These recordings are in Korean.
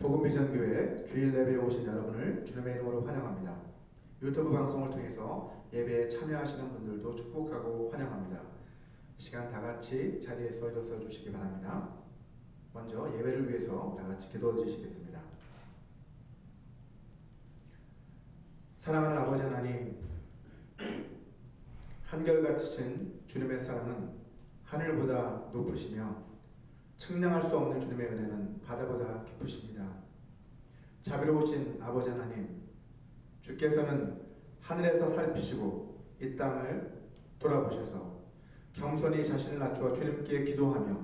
복음비전교회 주일 예배에 오신 여러분을 주님의 이름으로 환영합니다. 유튜브 방송을 통해서 예배에 참여하시는 분들도 축복하고 환영합니다. 이 시간 다 같이 자리에서 일어서 주시기 바랍니다. 먼저 예배를 위해서 다 같이 기도해 주시겠습니다. 사랑하는 아버지 하나님, 한결같으신 주님의 사랑은 하늘보다 높으시며 측량할 수 없는 주님의 은혜는 바다보다 깊으십니다. 자비로우신 아버지 하나님, 주께서는 하늘에서 살피시고 이 땅을 돌아보셔서 겸손히 자신을 낮추어 주님께 기도하며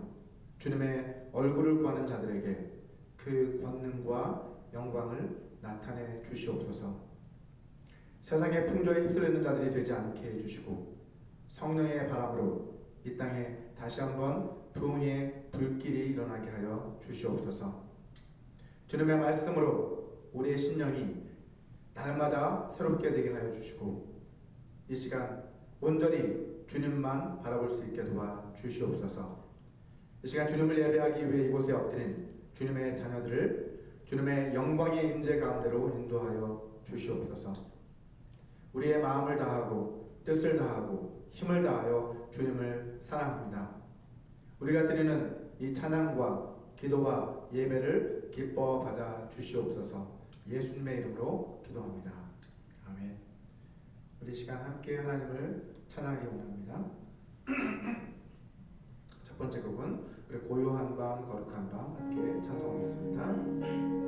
주님의 얼굴을 구하는 자들에게 그 권능과 영광을 나타내 주시옵소서. 세상의 풍조에 휩쓸리는 자들이 되지 않게 해주시고 성령의 바람으로 이 땅에 다시 한번 부흥의 불길이 일어나게 하여 주시옵소서. 주님의 말씀으로 우리의 심령이 날마다 새롭게 되게 하여 주시고 이 시간 온전히 주님만 바라볼 수 있게 도와 주시옵소서. 이 시간 주님을 예배하기 위해 이곳에 엎드린 주님의 자녀들을 주님의 영광의 임재 가운데로 인도하여 주시옵소서. 우리의 마음을 다하고 뜻을 다하고 힘을 다하여 주님을 사랑합니다. 우리가 드리는 이 찬양과 기도와 예배를 기뻐 받아 주시옵소서. 예수님의 이름으로 기도합니다. 아멘. 우리 시간 함께 하나님을 찬양하기 원합니다. 첫 번째 곡은 우리 고요한 밤 거룩한 밤 함께 찬송하겠습니다.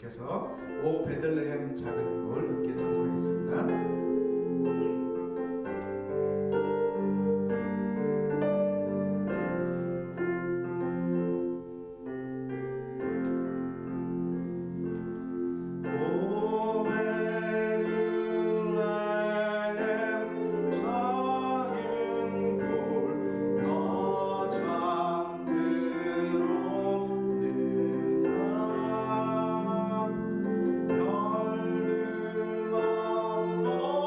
계속해서 오 베들레헴 작은 돌 함께 찬송하겠습니다. 별들만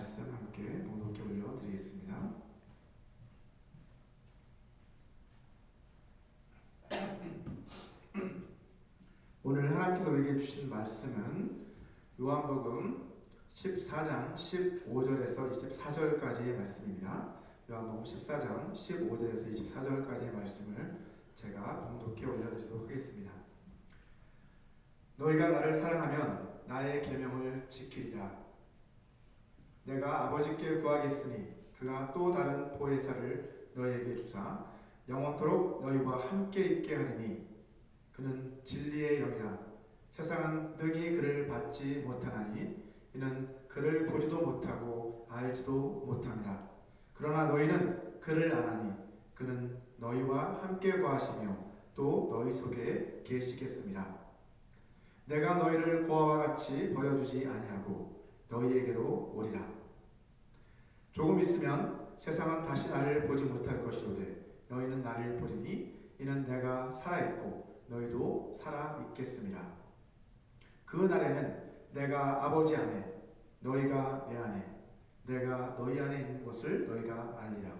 말씀 함께 봉독해 올려드리겠습니다. 오늘 하나님께서 우리에게 주신 말씀은 요한복음 14장 15절에서 24절까지의 말씀입니다. 요한복음 14장 15절에서 24절까지의 말씀을 제가 봉독해 올려드리도록 하겠습니다. 너희가 나를 사랑하면 나의 계명을 지키리라. 내가 아버지께 구하겠으니 그가 또 다른 보혜사를 너희에게 주사 영원토록 너희와 함께 있게 하리니 그는 진리의 영이라. 세상은 능히 그를 받지 못하나니 이는 그를 보지도 못하고 알지도 못함이라. 그러나 너희는 그를 아나니 그는 너희와 함께 거하시며 또 너희 속에 계시겠습니다. 내가 너희를 고아와 같이 버려두지 아니하고 너희에게로 오리라. 조금 있으면 세상은 다시 나를 보지 못할 것이로되 너희는 나를 보리니 이는 내가 살아있고 너희도 살아있겠습니다. 그 날에는 내가 아버지 안에 너희가 내 안에 내가 너희 안에 있는 것을 너희가 알리라.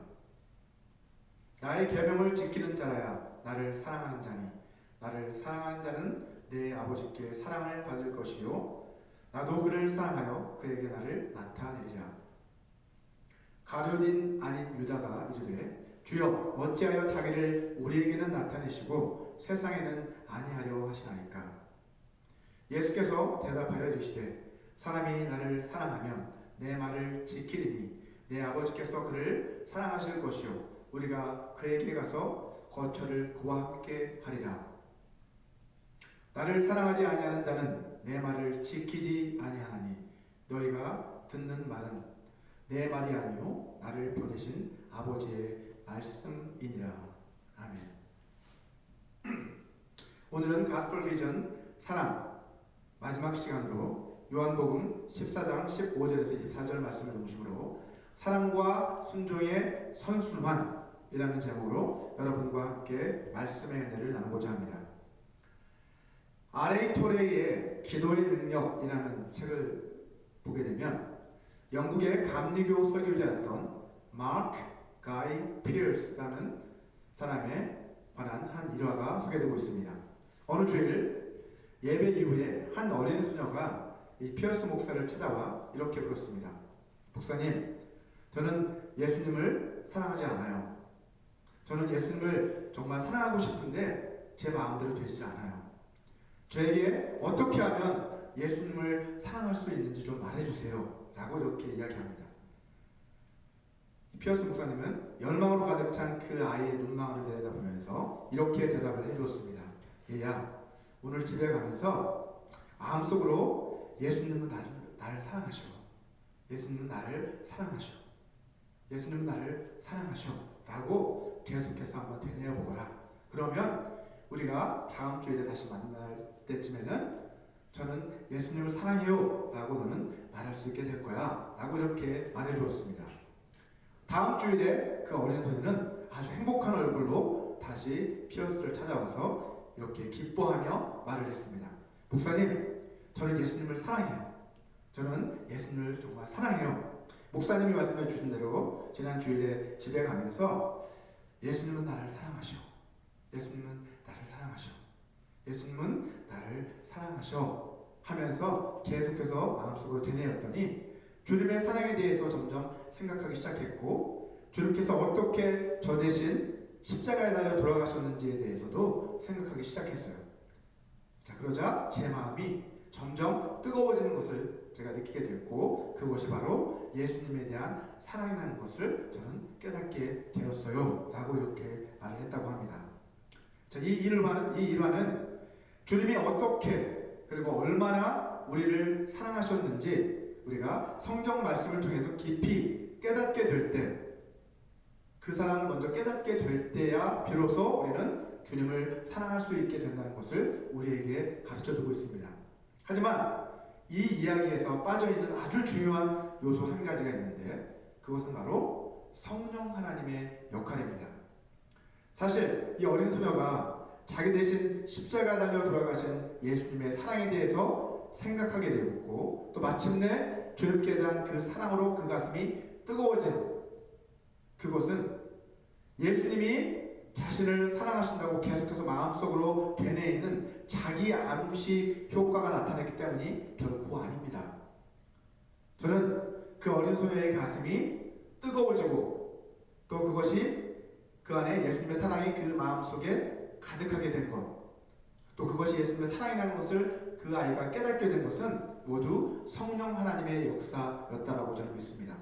나의 계명을 지키는 자라야 나를 사랑하는 자니 나를 사랑하는 자는 내 아버지께 사랑을 받을 것이요 나도 그를 사랑하여 그에게 나를 나타내리라. 가룟인 아닌 유다가 이르되 주여 어찌하여 자기를 우리에게는 나타내시고 세상에는 아니하려 하시나이까. 예수께서 대답하여 이르시되 사람이 나를 사랑하면 내 말을 지키리니 내 아버지께서 그를 사랑하실 것이요 우리가 그에게 가서 거처를 그와 함께 하리라. 나를 사랑하지 아니하는 자는 내 말을 지키지 아니하나니 너희가 듣는 말은 내 말이 아니요 나를 보내신 아버지의 말씀이니라. 아멘. 오늘은 가스펠 비전 사랑 마지막 시간으로 요한복음 14장 15절에서 24절 말씀을 중심으로 사랑과 순종의 선순환이라는 제목으로 여러분과 함께 말씀의 은혜를 나누고자 합니다. R.A. 토레이의 기도의 능력이라는 책을 보게 되면 영국의 감리교 설교자였던 마크 가이 피어스라는 사람에 관한 한 일화가 소개되고 있습니다. 어느 주일 예배 이후에 한 어린 소녀가 이 피어스 목사를 찾아와 이렇게 물었습니다. 목사님, 저는 예수님을 사랑하지 않아요. 저는 예수님을 정말 사랑하고 싶은데 제 마음대로 되지 않아요. 저에게 어떻게 하면 예수님을 사랑할 수 있는지 좀 말해주세요. 라고 이렇게 이야기합니다. 피어스 목사님은 열망으로 가득 찬 그 아이의 눈망울을 내려다보면서 이렇게 대답을 해주었습니다. 얘야, 오늘 집에 가면서 마음속으로 예수님은 나를 사랑하셔. 예수님은 나를 사랑하셔. 예수님은 나를 사랑하셔. 라고 계속해서 한번 되뇌어 보거라. 그러면 우리가 다음 주일에 다시 만날 때쯤에는 저는 예수님을 사랑해요 라고 너는 말할 수 있게 될 거야 라고 이렇게 말해 주었습니다. 다음 주일에 그 어린 소녀는 아주 행복한 얼굴로 다시 피어스를 찾아와서 이렇게 기뻐하며 말을 했습니다. 목사님, 저는 예수님을 사랑해요. 저는 예수님을 정말 사랑해요. 목사님이 말씀해 주신 대로 지난 주일에 집에 가면서 예수님은 나를 사랑하셔. 예수님은 나를 사랑하셔. 예수님은 나를 사랑하셔 하면서 계속해서 마음속으로 되뇌었더니 주님의 사랑에 대해서 점점 생각하기 시작했고 주님께서 어떻게 저 대신 십자가에 달려 돌아가셨는지에 대해서도 생각하기 시작했어요. 자, 그러자 제 마음이 점점 뜨거워지는 것을 제가 느끼게 됐고 그것이 바로 예수님에 대한 사랑이라는 것을 저는 깨닫게 되었어요 라고 이렇게 말을 했다고 합니다. 자, 이 일화는 주님이 어떻게 그리고 얼마나 우리를 사랑하셨는지 우리가 성경 말씀을 통해서 깊이 깨닫게 될 때, 그 사랑을 먼저 깨닫게 될 때야 비로소 우리는 주님을 사랑할 수 있게 된다는 것을 우리에게 가르쳐주고 있습니다. 하지만 이 이야기에서 빠져있는 아주 중요한 요소 한 가지가 있는데 그것은 바로 성령 하나님의 역할입니다. 사실 이 어린 소녀가 자기 대신 십자가에 달려 돌아가신 예수님의 사랑에 대해서 생각하게 되었고 또 마침내 주님께 대한 그 사랑으로 그 가슴이 뜨거워진 그것은 예수님이 자신을 사랑하신다고 계속해서 마음속으로 되뇌이는 자기 암시 효과가 나타났기 때문이 결코 아닙니다. 저는 그 어린 소녀의 가슴이 뜨거워지고 또 그것이 그 안에 예수님의 사랑이 그 마음속에 가득하게 된 것, 또 그것이 예수님의 사랑이라는 것을 그 아이가 깨닫게 된 것은 모두 성령 하나님의 역사였다라고 저는 믿습니다.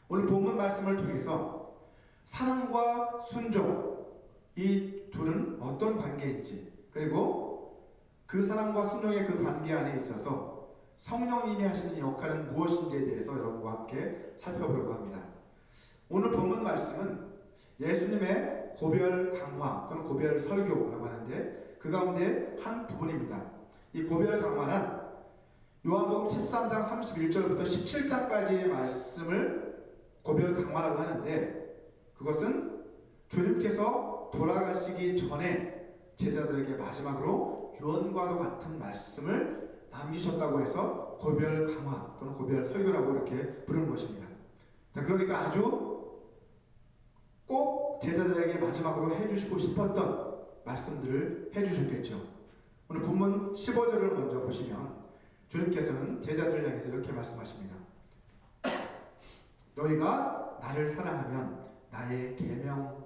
오늘 본문 말씀을 통해서 사랑과 순종, 이 둘은 어떤 관계인지, 그리고 그 사랑과 순종의 그 관계 안에 있어서 성령님이 하시는 역할은 무엇인지에 대해서 여러분과 함께 살펴보려고 합니다. 오늘 본문 말씀은 예수님의 고별 강화 또는 고별 설교라고 하는데 그 가운데 한 부분입니다. 이 고별 강화는 요한복음 13장 31절부터 17장까지의 말씀을 고별 강화라고 하는데, 그것은 주님께서 돌아가시기 전에 제자들에게 마지막으로 유언과도 같은 말씀을 남기셨다고 해서 고별 강화 또는 고별 설교라고 이렇게 부르는 것입니다. 자, 그러니까 아주 꼭 제자들에게 마지막으로 해주시고 싶었던 말씀들을 해주셨겠죠. 오늘 본문 15절을 먼저 보시면 주님께서는 제자들을 향해서 이렇게 말씀하십니다. 너희가 나를 사랑하면 나의 계명을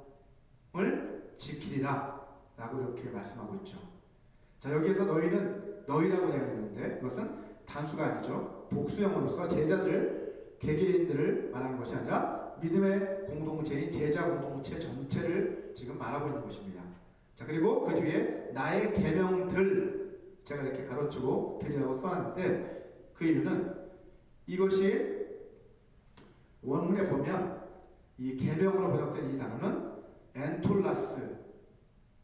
지키리라 라고 이렇게 말씀하고 있죠. 자, 여기에서 너희는 너희라고 되어 있는데 그것은 단수가 아니죠. 복수형으로서 제자들, 개개인들을 말하는 것이 아니라 믿음의 공동체인 제자 공동체 전체를 지금 말하고 있는 것입니다. 자, 그리고 그 뒤에 나의 계명들, 제가 이렇게 가로치고 들이라고 써놨는데 그 이유는 이것이 원문에 보면 이 계명으로 번역된 이 단어는 엔톨라스라는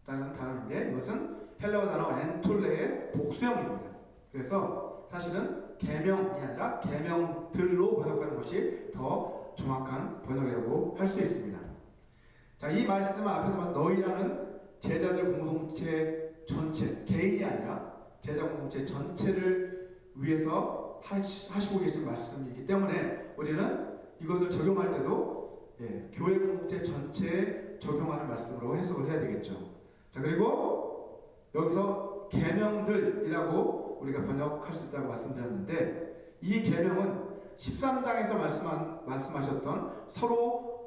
단어인데 이것은 헬라어 단어 엔톨레의 복수형입니다. 그래서 사실은 계명이 아니라 계명들로 번역하는 것이 더 정확한 번역이라고 할 수 있습니다. 자, 이 말씀 앞에서 너희라는 제자들 공동체 전체, 개인이 아니라 제자 공동체 전체를 위해서 하시고 계신 말씀이기 때문에 우리는 이것을 적용할 때도 교회 공동체 전체에 적용하는 말씀으로 해석을 해야 되겠죠. 자, 그리고 여기서 계명들이라고 우리가 번역할 수 있다고 말씀드렸는데 이 계명은 13장에서 말씀하셨던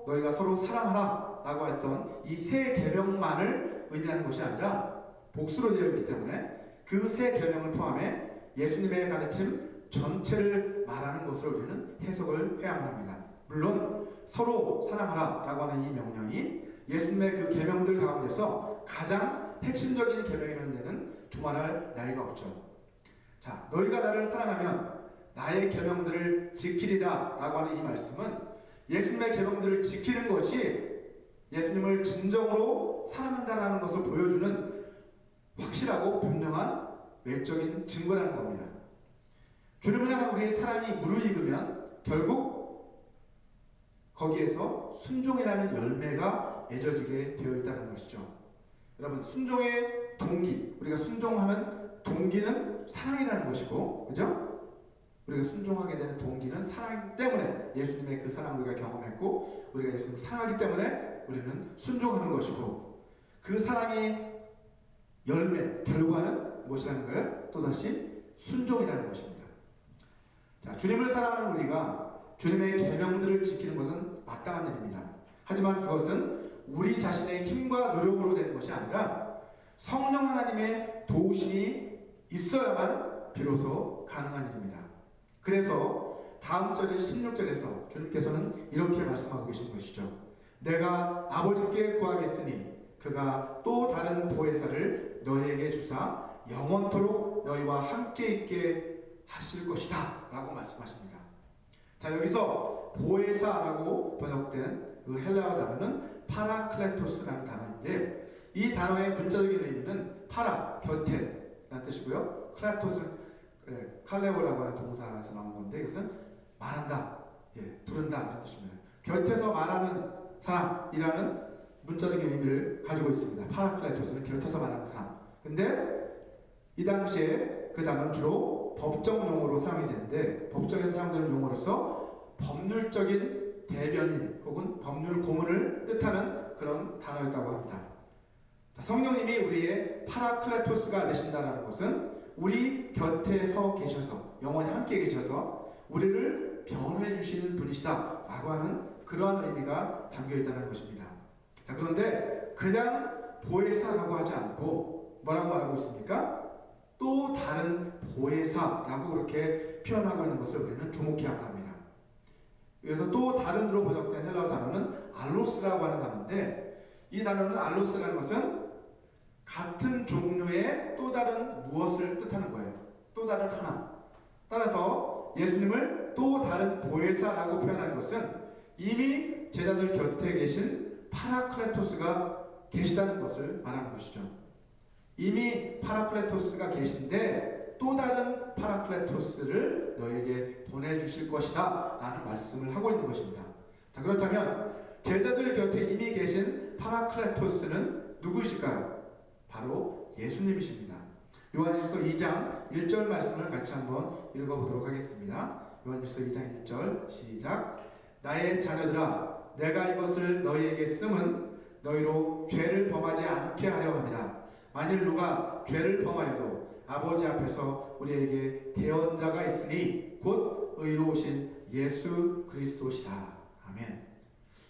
너희가 서로 사랑하라 라고 했던 이 세 계명만을 의미하는 것이 아니라 복수로 되어 있기 때문에 그 세 계명을 포함해 예수님의 가르침 전체를 말하는 것으로 우리는 해석을 해야만 합니다. 물론 서로 사랑하라 라고 하는 이 명령이 예수님의 그 계명들 가운데서 가장 핵심적인 계명이라는 데는 두말할 나위가 없죠. 자, 너희가 나를 사랑하면 나의 계명들을 지키리라 라고 하는 이 말씀은 예수님의 계명들을 지키는 것이 예수님을 진정으로 사랑한다는 것을 보여주는 확실하고 분명한 외적인 증거라는 겁니다. 주님을 향한 우리의 사랑이 무르익으면 결국 거기에서 순종이라는 열매가 맺어지게 되어 있다는 것이죠. 여러분, 순종의 동기, 우리가 순종하는 동기는 사랑이라는 것이고, 그죠? 우리가 순종하게 되는 동기는 사랑 때문에 예수님의 그 사랑을 우리가 경험했고 우리가 예수님을 사랑하기 때문에 우리는 순종하는 것이고 그 사랑의 열매, 결과는 무엇이라는 거예요? 또다시 순종이라는 것입니다. 자, 주님을 사랑하는 우리가 주님의 계명들을 지키는 것은 마땅한 일입니다. 하지만 그것은 우리 자신의 힘과 노력으로 되는 것이 아니라 성령 하나님의 도우심이 있어야만 비로소 가능한 일입니다. 그래서 다음 절인 16절에서 주님께서는 이렇게 말씀하고 계신 것이죠. 내가 아버지께 구하겠으니 그가 또 다른 보혜사를 너희에게 주사 영원토록 너희와 함께 있게 하실 것이다 라고 말씀하십니다. 자, 여기서 보혜사라고 번역된 그 헬라어 단어는 파라클레토스라는 단어인데 이 단어의 문자적인 의미는 파라, 곁에 라는 뜻이고요. 클레토스는 칼레오라고 하는 동사에서 나온 건데 이것은 말한다, 부른다 이런 뜻입니다. 곁에서 말하는 사람이라는 문자적인 의미를 가지고 있습니다. 파라클레토스는 곁에서 말하는 사람. 근데 이 당시에 그 단어는 주로 법정 용어로 사용이 되는데, 법정에서 사용되는 용어로서 법률적인 대변인 혹은 법률 고문을 뜻하는 그런 단어였다고 합니다. 성령님이 우리의 파라클레토스가 되신다는 것은 우리 곁에 서 계셔서, 영원히 함께 계셔서 우리를 변호해 주시는 분이시다 라고 하는 그러한 의미가 담겨 있다는 것입니다. 자, 그런데 그냥 보혜사라고 하지 않고 뭐라고 말하고 있습니까? 또 다른 보혜사라고 그렇게 표현하고 있는 것을 우리는 주목해야 합니다. 그래서 또 다른으로 번역된 헬라어 단어는 알로스라고 하는 단어인데, 이 단어는 알로스라는 것은 같은 종류의 또 다른 무엇을 뜻하는 거예요. 또 다른 하나. 따라서 예수님을 또 다른 보혜사라고 표현하는 것은 이미 제자들 곁에 계신 파라클레토스가 계시다는 것을 말하는 것이죠. 이미 파라클레토스가 계신데 또 다른 파라클레토스를 너에게 보내주실 것이다 라는 말씀을 하고 있는 것입니다. 자, 그렇다면 제자들 곁에 이미 계신 파라클레토스는 누구이실까요? 바로 예수님이십니다. 요한일서 2장 1절 말씀을 같이 한번 읽어보도록 하겠습니다. 요한일서 2장 1절 시작. 나의 자녀들아, 내가 이것을 너희에게 쓰면 너희로 죄를 범하지 않게 하려 함이라. 만일 누가 죄를 범하여도 아버지 앞에서 우리에게 대언자가 있으니 곧 의로우신 예수 그리스도시라. 아멘.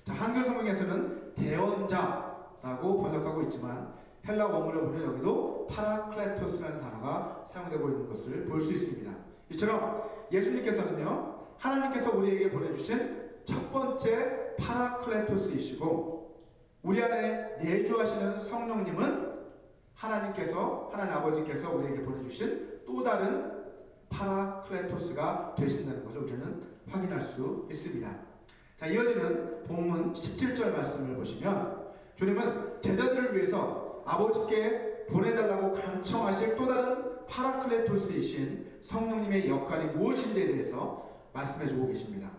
자, 한글 성경에서는 대언자라고 번역하고 있지만 헬라 원문을 보면 여기도 파라클레토스라는 단어가 사용되고 있는 것을 볼 수 있습니다. 이처럼 예수님께서는요, 하나님께서 우리에게 보내주신 첫 번째 파라클레토스이시고, 우리 안에 내주하시는 성령님은 하나님 아버지께서 우리에게 보내주신 또 다른 파라클레토스가 되신다는 것을 우리는 확인할 수 있습니다. 자, 이어지는 본문 17절 말씀을 보시면 주님은 제자들을 위해서 아버지께 보내달라고 간청하실 또 다른 파라클레토스이신 성령님의 역할이 무엇인지에 대해서 말씀해주고 계십니다.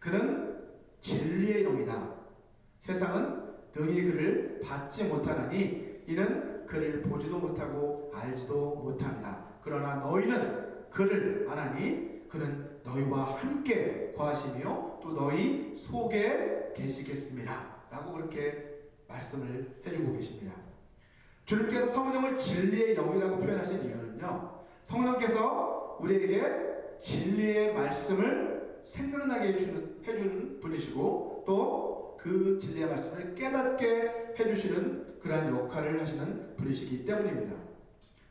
그는 진리의 영이다. 세상은 능히 그를 받지 못하나니 이는 그를 보지도 못하고 알지도 못함이라. 그러나 너희는 그를 아나니 그는 너희와 함께 거하시며 또 너희 속에 계시겠습니다 라고 그렇게 말씀을 해주고 계십니다. 주님께서 성령을 진리의 영이라고 표현하신 이유는요, 성령께서 우리에게 진리의 말씀을 생각나게 해주는 분이시고 또 그 진리의 말씀을 깨닫게 해주시는 그러한 역할을 하시는 분이시기 때문입니다.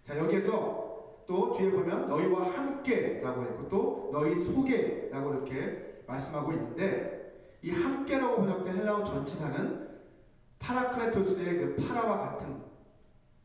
자, 여기에서 또 뒤에 보면 너희와 함께 라고 했고 또 너희 속에 라고 이렇게 말씀하고 있는데, 이 함께라고 번역된 헬라어 전치사는 파라클레토스의 그 파라와 같은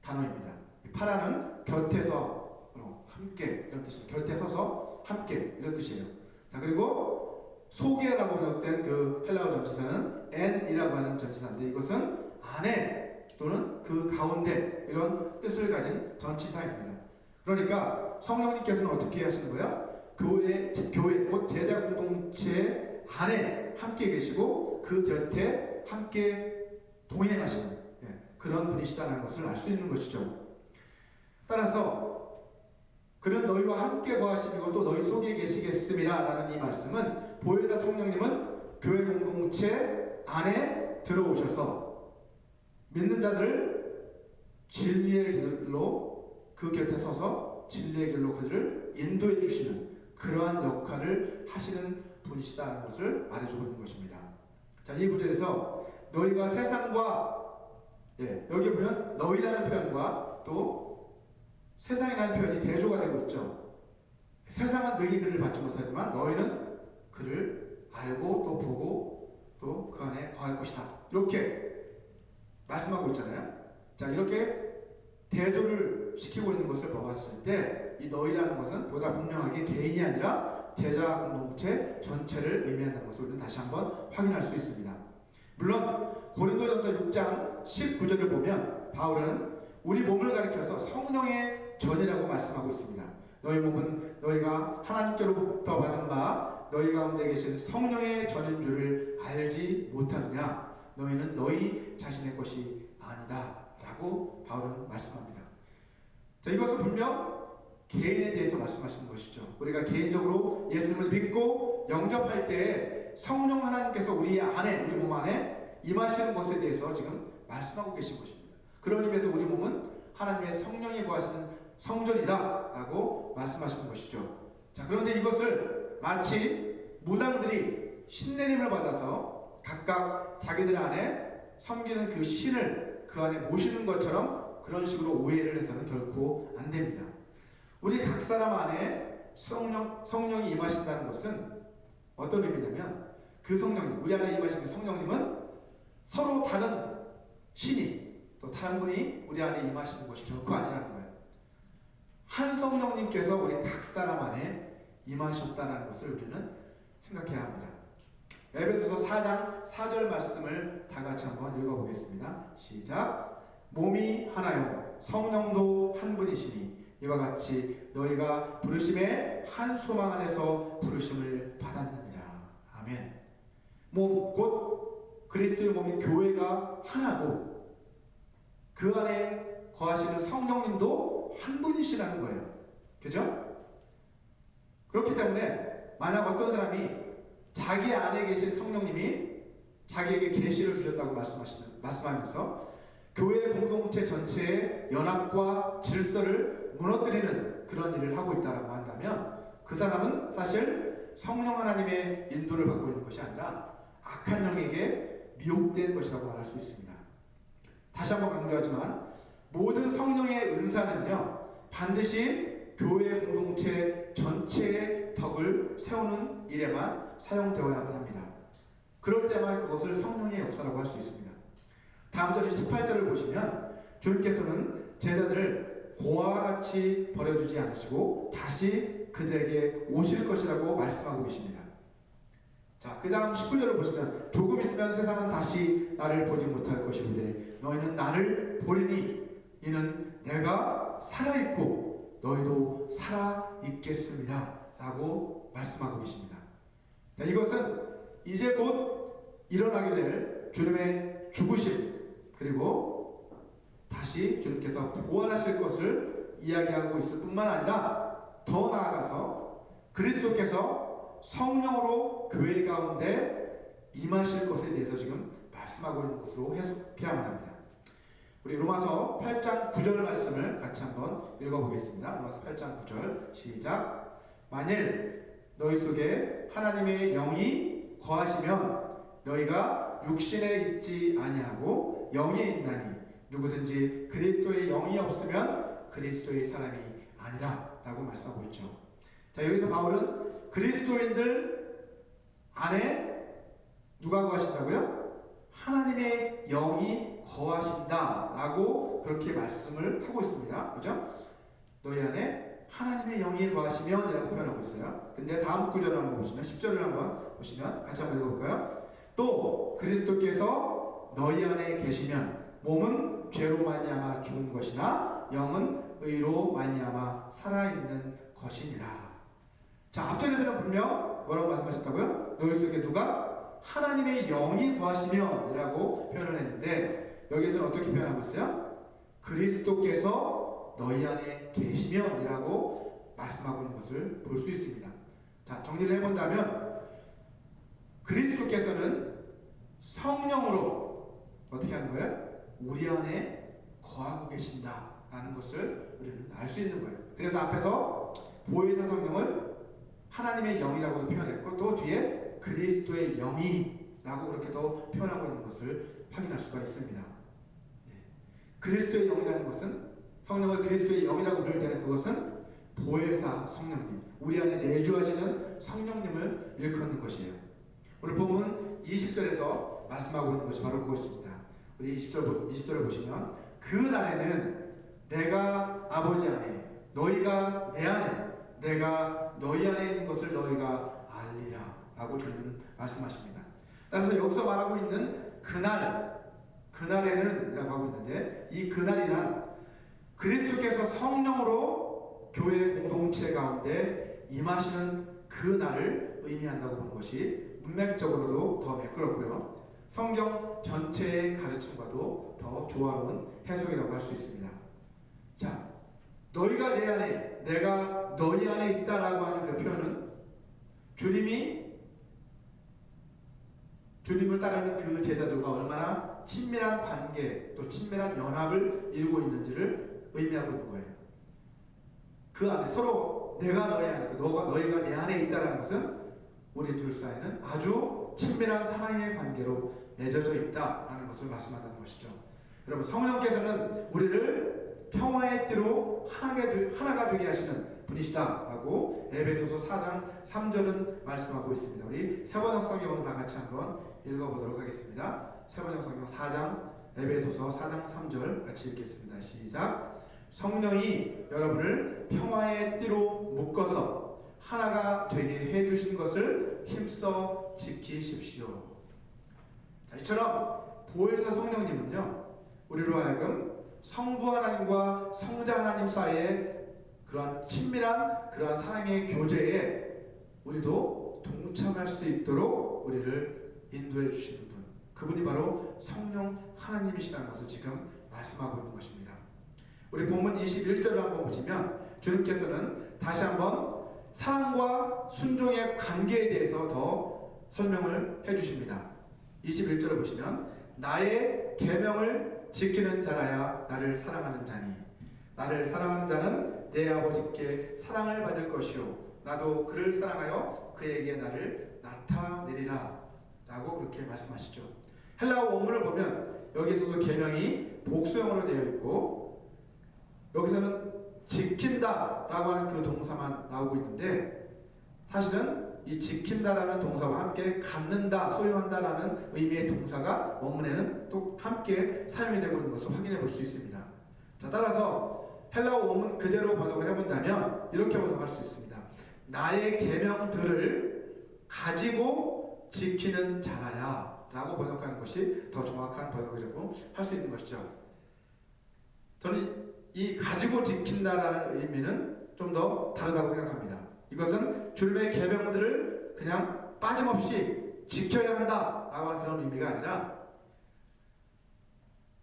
단어입니다. 파라는 곁에서 함께 이런 뜻입니다. 곁에 서서 함께 이런 뜻이에요. 자, 그리고 속에라고 번역된 그 헬라어 전치사는 n이라고 하는 전치사인데, 이것은 안에 또는 그 가운데 이런 뜻을 가진 전치사입니다. 그러니까 성령님께서는 어떻게 하시는 거예요? 교회 곧 제자 공동체 안에 함께 계시고 그 곁에 함께 동행하시는 그런 분이시다는 것을 알 수 있는 것이죠. 따라서 그는 너희와 함께 거하시고 또 너희 속에 계시겠음이라 라는 이 말씀은 보혜사 성령님은 교회 공동체 안에 들어오셔서 믿는 자들을 진리의 길로 그 곁에 서서 진리의 길로 그들을 인도해 주시는 그러한 역할을 하시는 분이시다는 것을 말해주고 있는 것입니다. 자, 이 구절에서 너희가 세상과 여기 보면 너희라는 표현과 또 세상이라는 표현이 대조가 되고 있죠. 세상은 너희 그를 받지 못하지만 너희는 그를 알고 또 보고 또 그 안에 거할 것이다. 이렇게 말씀하고 있잖아요. 자, 이렇게 대조를 시키고 있는 것을 보았을 때 이 너희라는 것은 보다 분명하게 개인이 아니라 제자 공동체 전체를 의미한다는 것을 우리는 다시 한번 확인할 수 있습니다. 물론 고린도전서 6장 19절을 보면 바울은 우리 몸을 가리켜서 성령의 전이라고 말씀하고 있습니다. 너희 몸은 너희가 하나님께로부터 받은 바 너희 가운데 계신 성령의 전인 줄을 알지 못하느냐? 너희는 너희 자신의 것이 아니다 라고 바울은 말씀합니다. 자, 이것은 분명 개인에 대해서 말씀하시는 것이죠. 우리가 개인적으로 예수님을 믿고 영접할 때 성령 하나님께서 우리 안에, 우리 몸 안에 임하시는 것에 대해서 지금 말씀하고 계신 것입니다. 그런 의미에서 우리 몸은 하나님의 성령이 거하시는 성전이다 라고 말씀하시는 것이죠. 자, 그런데 이것을 마치 무당들이 신내림을 받아서 각각 자기들 안에 섬기는 그 신을 그 안에 모시는 것처럼 그런 식으로 오해를 해서는 결코 안 됩니다. 우리 각 사람 안에 성령이 임하신다는 것은 어떤 의미냐면 그 성령님, 우리 안에 임하신 그 성령님은 서로 다른 신이 또 다른 분이 우리 안에 임하시는 것이 결코 아니라는 거예요. 한 성령님께서 우리 각 사람 안에 임하셨다는 것을 우리는 생각해야 합니다. 에베소서 4장 4절 말씀을 다 같이 한번 읽어보겠습니다. 시작. 몸이 하나요 성령도 한 분이시니 이와 같이 너희가 부르심의 한 소망 안에서 부르심을 받았느니라. 아멘. 몸, 곧 그리스도의 몸인 교회가 하나고 그 안에 거하시는 성령님도 한 분이시라는 거예요. 그죠? 그렇기 때문에 만약 어떤 사람이 자기 안에 계신 성령님이 자기에게 계시를 주셨다고 말씀하면서 교회 공동체 전체의 연합과 질서를 무너뜨리는 그런 일을 하고 있다고 한다면 그 사람은 사실 성령 하나님의 인도를 받고 있는 것이 아니라 악한 영에게 미혹된 것이라고 말할 수 있습니다. 다시 한번 강조하지만 모든 성령의 은사는요 반드시 교회 공동체 전체의 덕을 세우는 일에만 사용되어야만 합니다. 그럴 때만 그것을 성령의 역사라고 할 수 있습니다. 다음 절의 18절을 보시면 주님께서는 제자들을 고아와 같이 버려두지 않으시고 다시 그들에게 오실 것이라고 말씀하고 계십니다. 자, 그 다음 19절을 보시면 조금 있으면 세상은 다시 나를 보지 못할 것이로되 너희는 나를 보리니 이는 내가 살아있고 너희도 살아있겠습니다 라고 말씀하고 계십니다. 자, 이것은 이제 곧 일어나게 될 주님의 죽으심 그리고 다시 주님께서 부활하실 것을 이야기하고 있을 뿐만 아니라 더 나아가서 그리스도께서 성령으로 교회 가운데 임하실 것에 대해서 지금 말씀하고 있는 것으로 해석해야만 합니다. 우리 로마서 8장 9절 말씀을 같이 한번 읽어보겠습니다. 로마서 8장 9절 시작. 만일 너희 속에 하나님의 영이 거하시면 너희가 육신에 있지 아니하고 영에 있나니 누구든지 그리스도의 영이 없으면 그리스도의 사람이 아니라 라고 말씀하고 있죠. 자, 여기서 바울은 그리스도인들 안에 누가 거하신다고요? 하나님의 영이 거하신다 라고 그렇게 말씀을 하고 있습니다. 그죠? 너희 안에 하나님의 영이 거하시면 이라고 표현하고 있어요. 근데 다음 구절을 한번 보시면 10절을 한번 보시면 같이 한번 읽어볼까요? 또 그리스도께서 너희 안에 계시면 몸은 죄로 말미암아 죽은 것이나 영은 의로 말미암아 살아있는 것이니라. 자, 앞전에서는 분명 뭐라고 말씀하셨다고요? 너희 속에 누가? 하나님의 영이 거하시면 이라고 표현을 했는데 여기서는 어떻게 표현하고 있어요? 그리스도께서 너희 안에 계시면 이라고 말씀하고 있는 것을 볼 수 있습니다. 자, 정리를 해본다면 그리스도께서는 성령으로 어떻게 하는 거예요? 우리 안에 거하고 계신다라는 것을 우리는 알 수 있는 거예요. 그래서 앞에서 보혜사 성령을 하나님의 영이라고도 표현했고 또 뒤에 그리스도의 영이라고 그렇게도 표현하고 있는 것을 확인할 수가 있습니다. 그리스도의 영이라는 것은 성령을 그리스도의 영이라고 부를 때는 그것은 보혜사 성령님, 우리 안에 내주하시는 성령님을 일컫는 것이에요. 오늘 본문 20절에서 말씀하고 있는 것이 바로 그것입니다. 우리 20절을 보시면 그 날에는 내가 아버지 안에 너희가 내 안에 내가 너희 안에 있는 것을 너희가 알리라 라고 주님은 말씀하십니다. 따라서 여기서 말하고 있는 그날에는 라고 하고 있는데 이 그날이란 그리스도께서 성령으로 교회 공동체 가운데 임하시는 그 날을 의미한다고 보는 것이 문맥적으로도 더 매끄럽고요. 성경 전체의 가르침과도 더 조화로운 해석이라고 할 수 있습니다. 자, 너희가 내 안에, 내가 너희 안에 있다라고 하는 그 표현은 주님을 따르는 그 제자들과 얼마나 친밀한 관계, 또 친밀한 연합을 이루고 있는지를 의미하고 있는 거예요. 그 안에 서로 내가 너희 안에 있고 너희가 내 안에 있다는 것은 우리 둘 사이는 아주 친밀한 사랑의 관계로 맺어져 있다라는 것을 말씀한다는 것이죠. 여러분, 성령께서는 우리를 평화의 띠로 하나가 되게 하시는 분이시다라고 에베소서 4장 3절은 말씀하고 있습니다. 우리 세번역 성경으로 다 같이 한번 읽어보도록 하겠습니다. 세번역 성경 4장 에베소서 4장 3절 같이 읽겠습니다. 시작. 성령이 여러분을 평화의 띠로 묶어서 하나가 되게 해주신 것을 힘써 지키십시오. 자, 이처럼 보혜사 성령님은요, 우리로 하여금 성부 하나님과 성자 하나님 사이에 그러한 친밀한 그러한 사랑의 교제에 우리도 동참할 수 있도록 우리를 인도해 주시는 분, 그분이 바로 성령 하나님이시라는 것을 지금 말씀하고 있는 것입니다. 우리 본문 21절을 한번 보시면 주님께서는 다시 한번 사랑과 순종의 관계에 대해서 더 설명을 해주십니다. 21절을 보시면 나의 계명을 지키는 자라야 나를 사랑하는 자니 나를 사랑하는 자는 내 아버지께 사랑을 받을 것이요 나도 그를 사랑하여 그에게 나를 나타내리라 라고 그렇게 말씀하시죠. 헬라어 원문을 보면 여기서도 계명이 복수형으로 되어 있고 여기서는 지킨다 라고 하는 그 동사만 나오고 있는데 사실은 이 지킨다라는 동사와 함께 갖는다, 소유한다 라는 의미의 동사가 원문에는 또 함께 사용이 되고 있는 것을 확인해 볼 수 있습니다. 자, 따라서 헬라어 원문 그대로 번역을 해본다면 이렇게 번역할 수 있습니다. 나의 계명들을 가지고 지키는 자라야 라고 번역하는 것이 더 정확한 번역이라고 할 수 있는 것이죠. 저는 이 가지고 지킨다라는 의미는 좀 더 다르다고 생각합니다. 이것은 주님의 계명들을 그냥 빠짐없이 지켜야 한다라고 하는 그런 의미가 아니라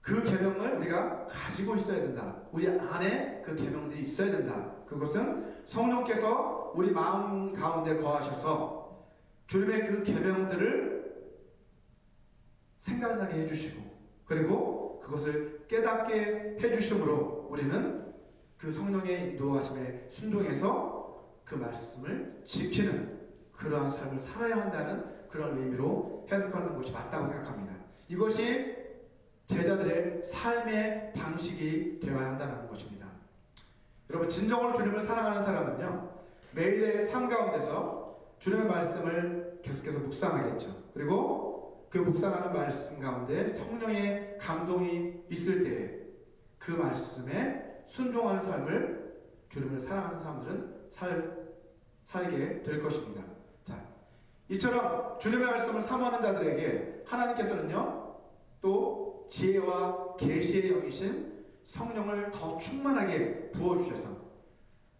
그 계명을 우리가 가지고 있어야 된다. 우리 안에 그 계명들이 있어야 된다. 그것은 성령께서 우리 마음 가운데 거하셔서 주님의 그 계명들을 생각나게 해주시고 그리고 그것을 깨닫게 해주심으로 우리는 그 성령의 인도하심에 순종해서 그 말씀을 지키는 그러한 삶을 살아야 한다는 그런 의미로 해석하는 것이 맞다고 생각합니다. 이것이 제자들의 삶의 방식이 되어야 한다는 것입니다. 여러분, 진정으로 주님을 사랑하는 사람은요, 매일의 삶 가운데서 주님의 말씀을 계속해서 묵상하겠죠. 그리고 그 묵상하는 말씀 가운데 성령의 감동이 있을 때에 그 말씀에 순종하는 삶을 주님을 사랑하는 사람들은 살게 될 것입니다. 자, 이처럼 주님의 말씀을 사모하는 자들에게 하나님께서는요, 또 지혜와 계시의 영이신 성령을 더 충만하게 부어주셔서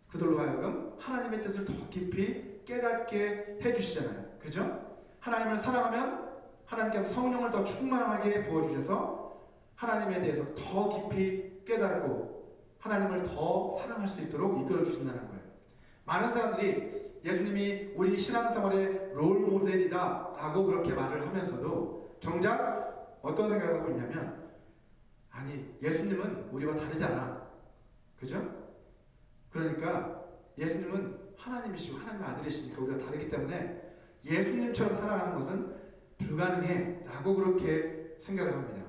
그들로 하여금 하나님의 뜻을 더 깊이 깨닫게 해주시잖아요. 그죠? 하나님을 사랑하면 하나님께서 성령을 더 충만하게 부어주셔서 하나님에 대해서 더 깊이 깨닫고 하나님을 더 사랑할 수 있도록 이끌어 주신다는 거예요. 많은 사람들이 예수님이 우리 신앙생활의 롤모델이다 라고 그렇게 말을 하면서도 정작 어떤 생각을 하고 있냐면, 아니, 예수님은 우리와 다르잖아. 그죠? 그러니까 예수님은 하나님이시고 하나님의 아들이시니까 우리가 다르기 때문에 예수님처럼 살아가는 것은 불가능해 라고 그렇게 생각을 합니다.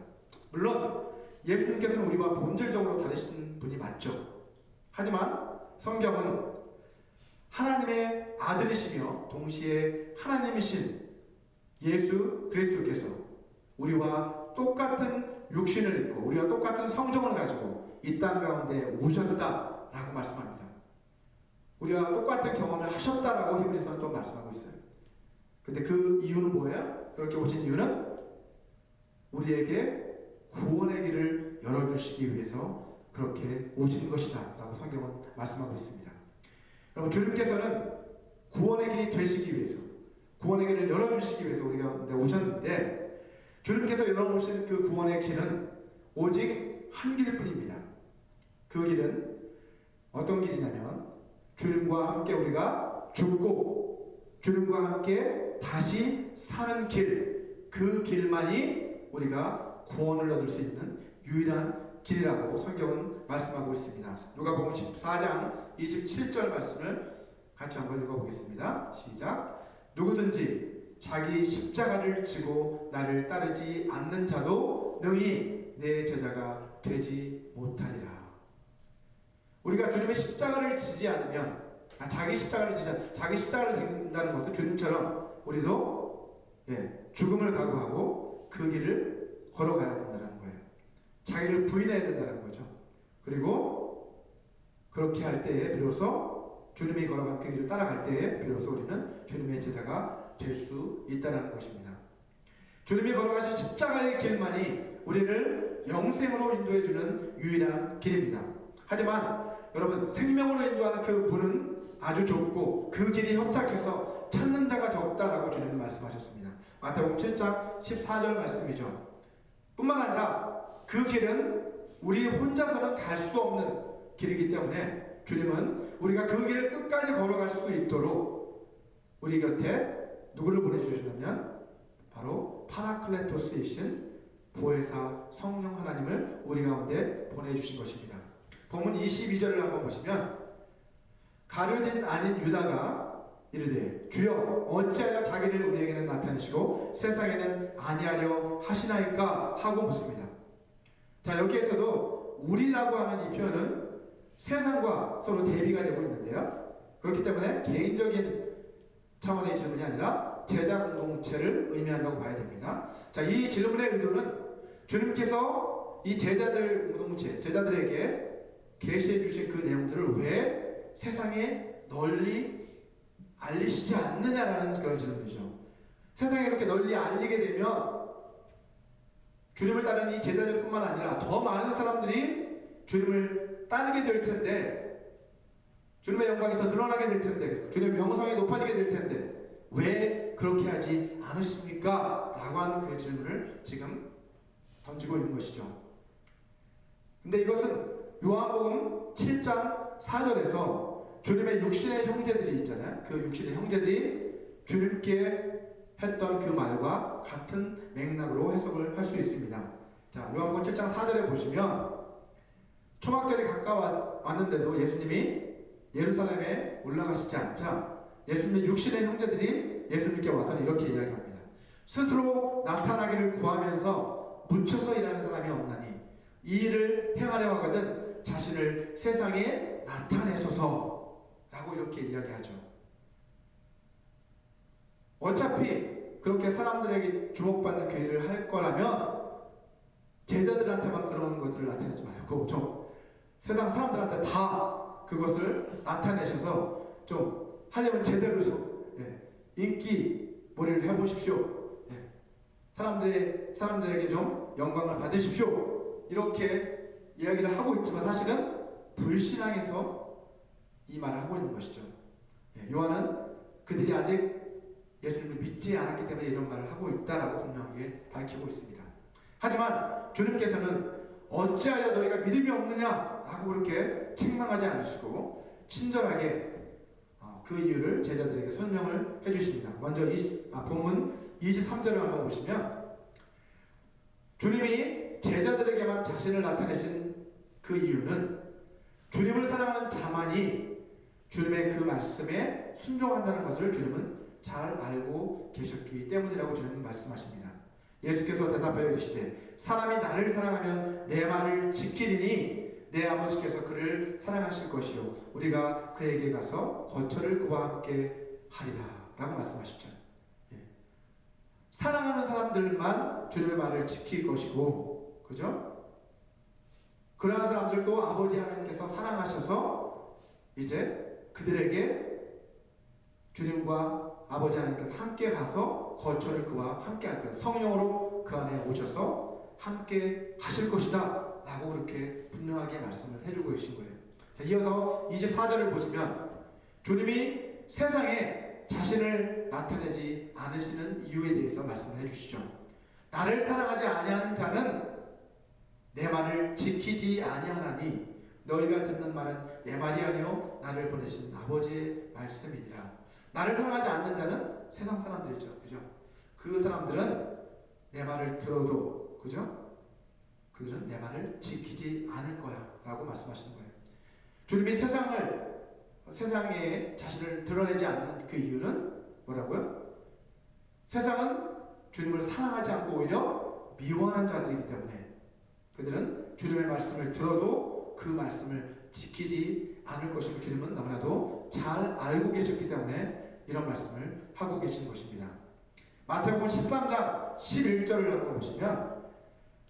물론 예수님께서는 우리와 본질적으로 다르신 분이 맞죠. 하지만 성경은 하나님의 아들이시며 동시에 하나님이신 예수 그리스도께서 우리와 똑같은 육신을 입고 우리와 똑같은 성정을 가지고 이 땅 가운데 오셨다라고 말씀합니다. 우리와 똑같은 경험을 하셨다라고 히브리서는 또 말씀하고 있어요. 근데 그 이유는 뭐예요? 그렇게 오신 이유는 우리에게 구원의 길을 열어주시기 위해서 그렇게 오신 것이다 라고 성경은 말씀하고 있습니다. 여러분, 주님께서는 구원의 길이 되시기 위해서, 구원의 길을 열어주시기 위해서 우리 가운데 오셨는데, 주님께서 열어놓으신 그 구원의 길은 오직 한 길뿐입니다. 그 길은 어떤 길이냐면 주님과 함께 우리가 죽고 주님과 함께 다시 사는 길, 그 길만이 우리가 구원을 얻을 수 있는 유일한 길이라고 성경은 말씀하고 있습니다. 누가복음 14장 27절 말씀을 같이 한번 읽어보겠습니다. 시작. 누구든지 자기 십자가를 지고 나를 따르지 않는 자도 능히 내 제자가 되지 못하리라. 우리가 주님의 십자가를 지지 않으면, 자기 십자가를 진다는 것은 주님처럼 우리도 죽음을 각오하고 그 길을 걸어가야 된다는 거예요. 자기를 부인해야 된다는 거죠. 그리고 그렇게 할 때에 비로소 주님이 걸어간 그 길을 따라갈 때에 비로소 우리는 주님의 제자가 될 수 있다는 것입니다. 주님이 걸어가신 십자가의 길만이 우리를 영생으로 인도해주는 유일한 길입니다. 하지만 여러분, 생명으로 인도하는 그 문은 아주 좁고 그 길이 협착해서 찾는 자가 적다라고 주님은 말씀하셨습니다. 마태복음 7장 14절 말씀이죠. 뿐만 아니라 그 길은 우리 혼자서는 갈 수 없는 길이기 때문에 주님은 우리가 그 길을 끝까지 걸어갈 수 있도록 우리 곁에 누구를 보내주셨냐면 바로 파라클레토스이신 보혜사 성령 하나님을 우리 가운데 보내주신 것입니다. 본문 22절을 한번 보시면 가룟인 아닌 유다가 이르되 주여 어찌하여 자기를 우리에게는 나타내시고 세상에는 아니하려 하시나이까 하고 묻습니다. 자, 여기에서도 우리라고 하는 이 표현은 세상과 서로 대비가 되고 있는데요. 그렇기 때문에 개인적인 차원의 질문이 아니라 제자 공동체를 의미한다고 봐야 됩니다. 자, 이 질문의 의도는 주님께서 이 제자들 공동체, 제자들에게 계시해 주신 그 내용들을 왜 세상에 널리 알리시지 않느냐라는 그런 질문이죠. 세상에 이렇게 널리 알리게 되면 주님을 따르는 이 제자들뿐만 아니라 더 많은 사람들이 주님을 따르게 될 텐데, 주님의 영광이 더 드러나게 될 텐데, 주님의 명성이 높아지게 될 텐데 왜 그렇게 하지 않으십니까? 라고 하는 그 질문을 지금 던지고 있는 것이죠. 근데 이것은 요한복음 7장 4절에서 주님의 육신의 형제들이 있잖아요. 그 육신의 형제들이 주님께 했던 그 말과 같은 맥락으로 해석을 할 수 있습니다. 자, 요한복음 7장 4절에 보시면 초막절이 가까웠는데도 예수님이 예루살렘에 올라가시지 않자 예수님의 육신의 형제들이 예수님께 와서 이렇게 이야기합니다. 스스로 나타나기를 구하면서 묻혀서 일하는 사람이 없나니 이 일을 행하려 하거든 자신을 세상에 나타내소서 라고 이렇게 이야기하죠. 어차피 그렇게 사람들에게 주목받는 그 일을 할 거라면 제자들한테만 그런 것들을 나타내지 말고 좀 세상 사람들한테 다 그것을 나타내셔서 좀 하려면 제대로 좀 인기 몰이를 해보십시오. 사람들에게 좀 영광을 받으십시오. 이렇게 이야기를 하고 있지만 사실은 불신앙에서 이 말을 하고 있는 것이죠. 요한은 그들이 아직 예수님을 믿지 않았기 때문에 이런 말을 하고 있다라고 분명하게 밝히고 있습니다. 하지만 주님께서는 어찌하여 너희가 믿음이 없느냐라고 그렇게 책망하지 않으시고 친절하게 그 이유를 제자들에게 설명을 해주십니다. 먼저 본문 23절을 한번 보시면 주님이 제자들에게만 자신을 나타내신 그 이유는 주님을 사랑하는 자만이 주님의 그 말씀에 순종한다는 것을 주님은 잘 알고 계셨기 때문이라고 주님은 말씀하십니다. 예수께서 대답하여 이르시되 사람이 나를 사랑하면 내 말을 지키리니 내 아버지께서 그를 사랑하실 것이요 우리가 그에게 가서 거처를 그와 함께 하리라 라고 말씀하시죠. 사랑하는 사람들만 주님의 말을 지킬 것이고, 그죠? 그러한 사람들도 아버지 하나님께서 사랑하셔서 이제 그들에게 주님과 아버지 하나님께서 함께 가서 거처를 그와 함께 할 거예요. 성령으로 그 안에 오셔서 함께 하실 것이다 라고 그렇게 분명하게 말씀을 해주고 계신 거예요. 자, 이어서 24절을 보시면 주님이 세상에 자신을 나타내지 않으시는 이유에 대해서 말씀을 해주시죠. 나를 사랑하지 아니하는 자는 내 말을 지키지 아니하나니 너희가 듣는 말은 내 말이 아니요 나를 보내신 아버지의 말씀이니라. 나를 사랑하지 않는 자는 세상 사람들이죠. 그죠? 그 사람들은 내 말을 들어도, 그죠? 그들은 내 말을 지키지 않을 거야 라고 말씀하시는 거예요. 주님이 세상에 자신을 드러내지 않는 그 이유는 뭐라고요? 세상은 주님을 사랑하지 않고 오히려 미워하는 자들이기 때문에 그들은 주님의 말씀을 들어도 그 말씀을 지키지 않을 것임을 주님은 너무나도 잘 알고 계셨기 때문에 이런 말씀을 하고 계시는 것입니다. 마태복음 13장 11절을 한번 보시면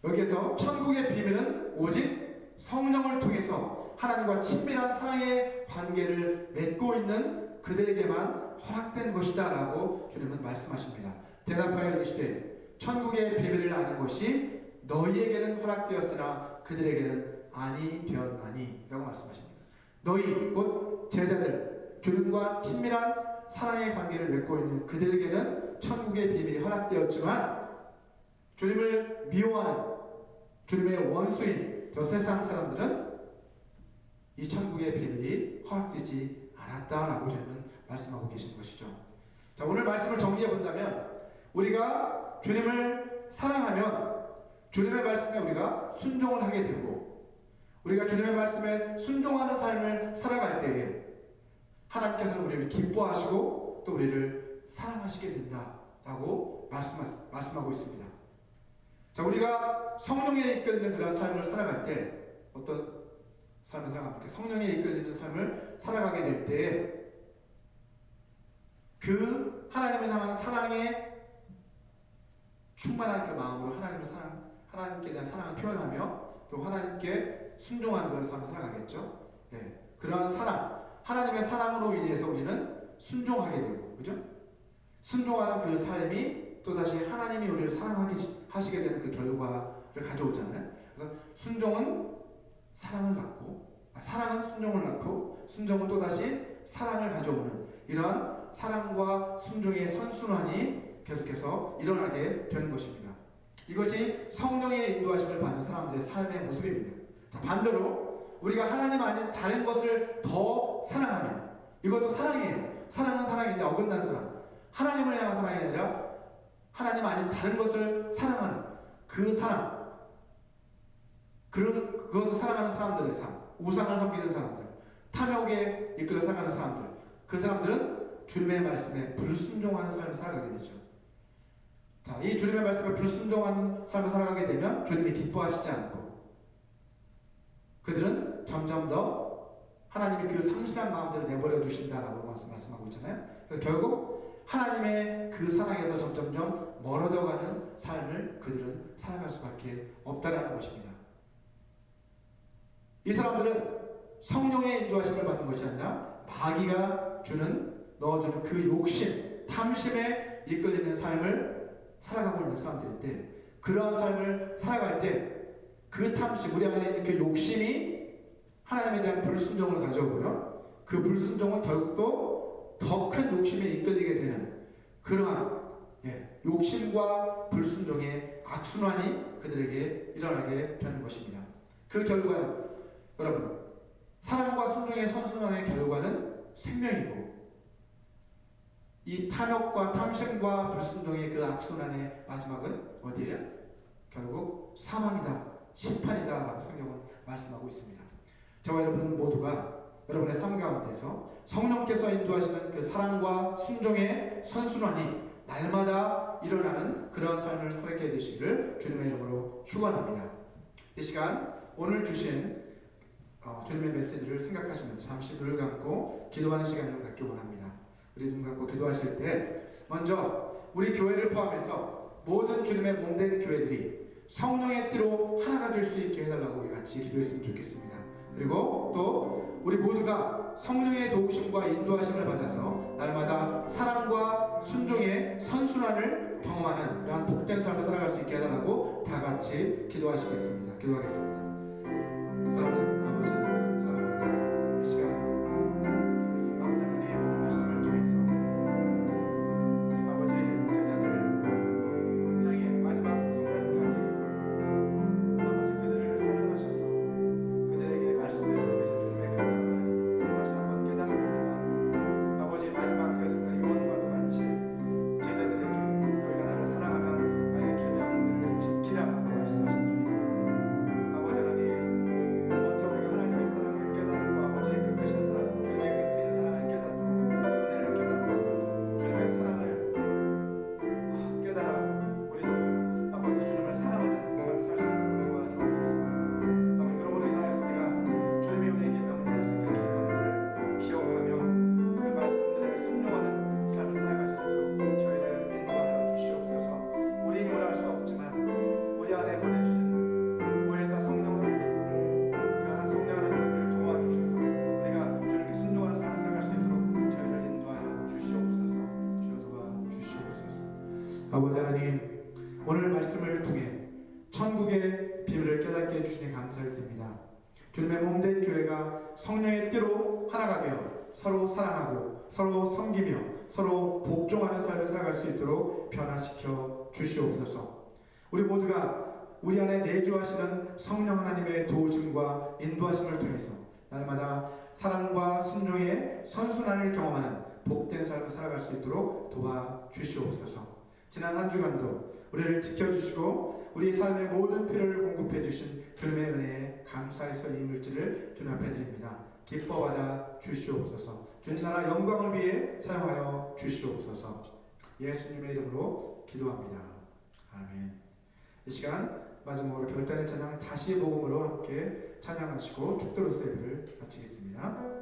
여기에서 천국의 비밀은 오직 성령을 통해서 하나님과 친밀한 사랑의 관계를 맺고 있는 그들에게만 허락된 것이다 라고 주님은 말씀하십니다. 대답하여 이르시되 천국의 비밀을 아는 것이 너희에게는 허락되었으나 그들에게는 아니 되었나니 라고 말씀하십니다. 너희 곧 제자들, 주님과 친밀한 사랑의 관계를 맺고 있는 그들에게는 천국의 비밀이 허락되었지만 주님을 미워하는 주님의 원수인 저 세상 사람들은 이 천국의 비밀이 허락되지 않았다라고 주님은 말씀하고 계신 것이죠. 자, 오늘 말씀을 정리해 본다면 우리가 주님을 사랑하면 주님의 말씀에 우리가 순종을 하게 되고 우리가 주님의 말씀에 순종하는 삶을 살아갈 때에 하나님께서는 우리를 기뻐하시고 또 우리를 사랑하시게 된다라고 말씀하고 있습니다. 자, 우리가 성령에 이끌리는 그런 삶을 살아갈 때 어떤 삶을 살아갑니까? 성령에 이끌리는 삶을 살아가게 될 때 그 하나님을 향한 사랑에 충만한 그 마음으로 하나님께 대한 사랑을 표현하며 또 하나님께 순종하는 그런 삶을 살아가겠죠. 네. 그러한 사랑, 하나님의 사랑으로 인해서 우리는 순종하게 되고, 그죠? 순종하는 그 삶이 또다시 하나님이 우리를 사랑하시게 되는 그 결과를 가져오잖아요. 그래서 순종은 사랑을 낳고, 사랑은 순종을 낳고, 순종은 또다시 사랑을 가져오는 이러한 사랑과 순종의 선순환이 계속해서 일어나게 되는 것입니다. 이것이 성령의 인도하심을 받는 사람들의 삶의 모습입니다. 자, 반대로 우리가 하나님 아닌 다른 것을 더 사랑하면 이것도 사랑이에요. 사랑은 사랑인데 어긋난 사랑. 하나님을 향한 사랑이 아니라 하나님 아닌 다른 것을 사랑하는 그 사랑. 그것을 사랑하는 사람들의 삶. 우상을 섬기는 사람들. 탐욕에 이끌려 살아가는 사람들. 그 사람들은 주님의 말씀에 불순종하는 삶을 살아가게 되죠. 자, 이 주님의 말씀에 불순종하는 삶을 살아가게 되면 주님이 기뻐하시지 않고 그들은 점점 더 하나님이 그 상실한 마음대로 내버려 두신다라고 말씀하고 있잖아요. 그래서 결국 하나님의 그 사랑에서 점점점 멀어져가는 삶을 그들은 살아갈 수밖에 없다라는 것입니다. 이 사람들은 성령의 인도하심을 받는 것이 아니라 마귀가 넣어주는 그 욕심, 탐심에 이끌리는 삶을 살아가고 있는 사람들인데 그러한 삶을 살아갈 때 그 탐심, 우리 안에 있는 그 욕심이 하나님에 대한 불순종을 가져오고요. 그 불순종은 결국 또 더 큰 욕심에 이끌리게 되는 그러한 욕심과 불순종의 악순환이 그들에게 일어나게 되는 것입니다. 그 결과는 여러분 사랑과 순종의 선순환의 결과는 생명이고 이 탐욕과 탐심과 불순종의 그 악순환의 마지막은 어디예요? 결국 사망이다, 심판이다 라고 성경은 말씀하고 있습니다. 저와 여러분 모두가 여러분의 삶 가운데서 성령께서 인도하시는 그 사랑과 순종의 선순환이 날마다 일어나는 그러한 삶을 살게 되시기를 주님의 이름으로 축원합니다. 이 시간 오늘 주신 주님의 메시지를 생각하시면서 잠시 눈을 감고 기도하는 시간을 갖기 원합니다. 우리 눈 감고 기도하실 때 먼저 우리 교회를 포함해서 모든 주님의 몸된 교회들이 성령의 뜻로 하나가 될 수 있게 해달라고 우리 같이 기도했으면 좋겠습니다. 그리고 또 우리 모두가 성령의 도우심과 인도하심을 받아서 날마다 사랑과 순종의 선순환을 경험하는 그러한 복된 삶을 살아갈 수 있게 해달라고 다 같이 기도하시겠습니다. 기도하겠습니다. 사랑하는 아버지 감사합니다. 이 시간 아버지 하나님 말씀을 통해서 아버지 제자들을 향해 마지막 순간까지 아버지 그들을 사랑하셔서 그들에게 말씀해 감사를 드립니다. 주님의 몸된 교회가 성령의 뜻로 하나가 되어 서로 사랑하고 서로 섬기며 서로 복종하는 삶을 살아갈 수 있도록 변화시켜 주시옵소서. 우리 모두가 우리 안에 내주하시는 성령 하나님의 도우심과 인도하심을 통해서 날마다 사랑과 순종의 선순환을 경험하는 복된 삶을 살아갈 수 있도록 도와주시옵소서. 지난 한 주간도 우리를 지켜주시고 우리 삶의 모든 필요를 공급해 주신 주님의 은혜에 감사해서 이 물질을 주님 앞에 드립니다. 기뻐 받아 주시옵소서. 주님 나라 영광을 위해 사용하여 주시옵소서. 예수님의 이름으로 기도합니다. 아멘. 이 시간 마지막으로 별단의 찬양 다시 복음으로 함께 찬양하시고 축도로서 예배를 마치겠습니다.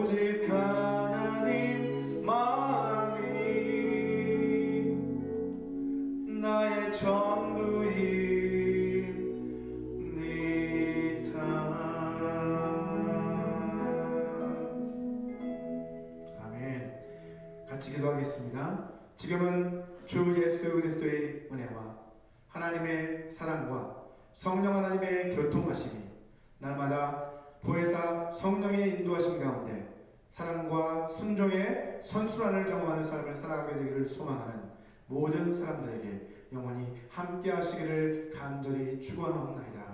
오직 하나님만이 나의 전부입니다. 아멘. 같이 기도하겠습니다. 지금은 주 예수 그리스도의 은혜와 하나님의 사랑과 성령 하나님의 교통하심이 날마다 보혜사 성령의 인도하심 가운데 사랑과 순종의 선순환을 경험하는 삶을 살아가게 되기를 소망하는 모든 사람들에게 영원히 함께 하시기를 간절히 축원하옵나이다.